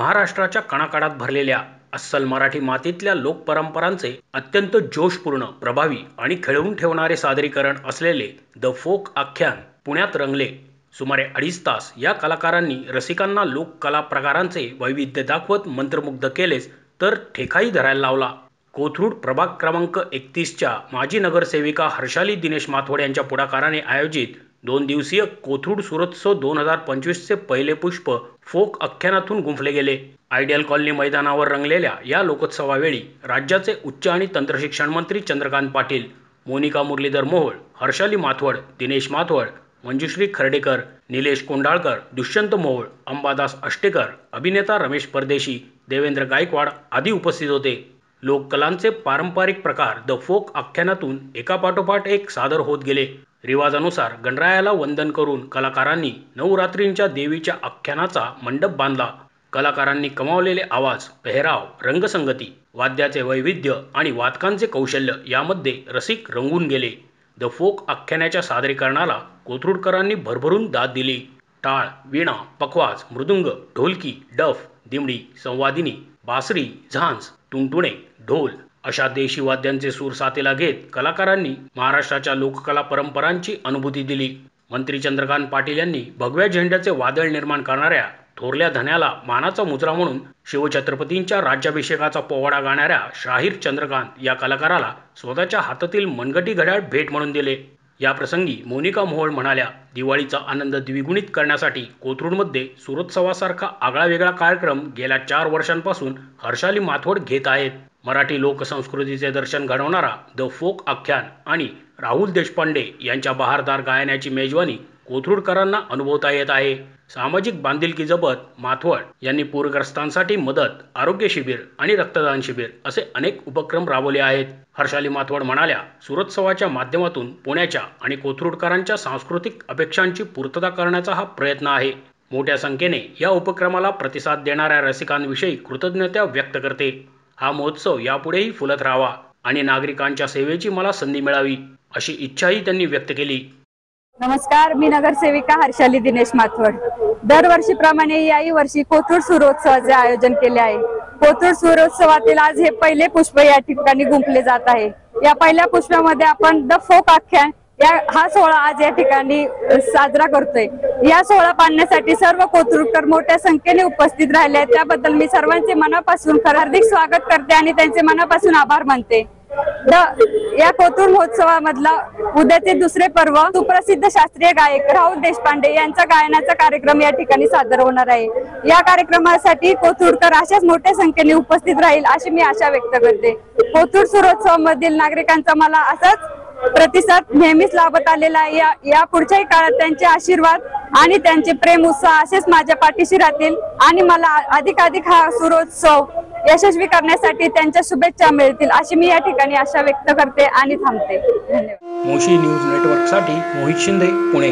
महाराष्ट्राच्या कणाकणात भरलेल्या अस्सल मराठी मातीतल्या लोकपरंपरांचे अत्यंत जोशपूर्ण, प्रभावी आणि खिळवून ठेवणारे सादरीकरण असलेले द फोक आख्यान पुण्यात रंगले। सुमारे 2.5 तास या कलाकारांनी रसिकांना लोककला प्रकारांचे वैविध्य दाखवत मंत्रमुग्ध केलेच तर ठेकाही धरायला लावला। कोथरूड प्रभाग क्रमांक 31च्या माजी नगरसेविका हर्षाली दिनेश माथोड यांच्या पुढाकाराने आयोजित 2 दिवसीय कोथरूड सुरोत्सव 2025चे पहिले पुष्प फोक आख्यानातून गुंफले गेले। आयडियल कॉलनी मैदानावर रंगलेल्या या लोकोत्सवावेळी राज्याचे उच्च आणि तंत्रशिक्षण मंत्री चंद्रकांत पाटील, मोनिका मुरलीधर मोहोळ, हर्षाली माथोड, दिनेश माथोड, मंजुश्री खर्डेकर, निलेश कोंडाळकर, दुष्यंत मोहोळ, अंबादास अष्टेकर, अभिनेता रमेश परदेशी, देवेंद्र गायकवाड आदी उपस्थित होते। लोककलांचे पारंपरिक प्रकार द फोक आख्यानातून एकापाठोपाठ एक सादर होत गेले। रिवाजानुसार गणरायाला वंदन करून कलाकारांनी नवरात्रींच्या देवीच्या आख्यानाचा मंडप बांधला। कलाकारांनी कमावलेले आवाज, पेहराव, रंगसंगती, वाद्याचे वैविध्य आणि वादकांचे कौशल्य यामध्ये रसिक रंगून गेले। द फोक आख्यानाच्या सादरीकरणाला कोथरूडकरांनी भरभरून दाद दिली। टाळ, वीणा, पखवाज, मृदुंग, ढोलकी, डफ, दिमडी, संवादिनी, बासरी, झांज, तुणतुणे, ढोल अशा देशी वाद्यांचे सूर साथीला घेत कलाकारांनी महाराष्ट्राच्या लोककला परंपरांची अनुभूती दिली। मंत्री चंद्रकांत पाटील यांनी भगव्या झेंड्याचे वादळ निर्माण करणाऱ्या थोरल्या धन्याला मानाचा मुजरा म्हणून शिवछत्रपतींच्या राज्याभिषेकाचा पोवाडा गाणाऱ्या शाहीर चंद्रकांत या कलाकाराला स्वतःच्या हातातील मनगटी घड्याळ भेट म्हणून दिले। या प्रसंगी मोनिका मोहोळ म्हणाल्या, दिवाळीचा आनंद द्विगुणित करण्यासाठी कोथरूडमध्ये सुरोत्सवासारखा आगळावेगळा कार्यक्रम गेल्या 4 वर्षांपासून हर्षाली माथोड घेत आहेत। मराठी लोकसंस्कृतीचे दर्शन घडवणारा द फोक आख्यान आणि राहुल देशपांडे यांच्या बहारदार गायनाची मेजवानी कोथरूडकरांना अनुभवता येत आहे। सामाजिक बांधिलकी जपत माथोड यांनी पूरग्रस्तांसाठी मदत, आरोग्य शिबिर आणि रक्तदान शिबिर असे अनेक उपक्रम राबवले आहेत। हर्षाली माथोड म्हणाल्या, सुरोत्सवाच्या माध्यमातून पुण्याच्या आणि कोथरूडकरांच्या सांस्कृतिक अपेक्षांची पूर्तता करण्याचा हा प्रयत्न आहे। मोठ्या संख्येने या उपक्रमाला प्रतिसाद देणाऱ्या रसिकांविषयी कृतज्ञता व्यक्त करते। हा महोत्सव यापुढेही फुलत राहावा आणि नागरिकांच्या सेवेची मला संधी मिळावी अशी इच्छाही त्यांनी व्यक्त केली। नमस्कार, मी नगरसेविका हर्षाली दिनेश माथोड। दरवर्षीप्रमाणे याही वर्षी कोथरूड सुरोत्सवाचे आयोजन केले आहे। कोथरूड सुरोत्सवातील आज हे पहिले पुष्प या ठिकाणी गुंफले जात आहे। या पहिल्या पुष्पामध्ये आपण द फोक आख्यान हा सोहळा आज या ठिकाणी साजरा करतोय। या सोहळा पाहण्यासाठी सर्व कोथरूडकर मोठ्या संख्येने उपस्थित राहिले आहेत। त्याबद्दल मी सर्वांचे मनापासून हार्दिक स्वागत करते आणि त्यांचे मनापासून आभार मानते। या कोथरूड महोत्सवामधला उद्याचे दुसरे पर्व सुप्रसिद्ध शास्त्रीय गायक राहुल देशपांडे यांचा गायनाचा कार्यक्रम या ठिकाणी सादर होणार आहे। या कार्यक्रमासाठी कोथरूडकर अशाच मोठ्या संख्येने उपस्थित राहील अशी मी आशा व्यक्त करते। कोथरूड सुरोत्सवामधील नागरिकांचा मला असाच प्रतिसाद नेहमीच लाभत आलेला आहे। या पुढच्याही काळात त्यांचे आशीर्वाद आणि त्यांचे प्रेम उत्साह असेच माझ्या पाठीशी राहतील आणि मला अधिकाधिक हा सुरोत्सव यशस्वी करण्यासाठी त्यांच्या शुभेच्छा मिळतील अशी मी या ठिकाणी आशा व्यक्त करते आणि थांबते। धन्यवाद। मोशी न्यूज नेटवर्कसाठी मोहित शिंदे, पुणे।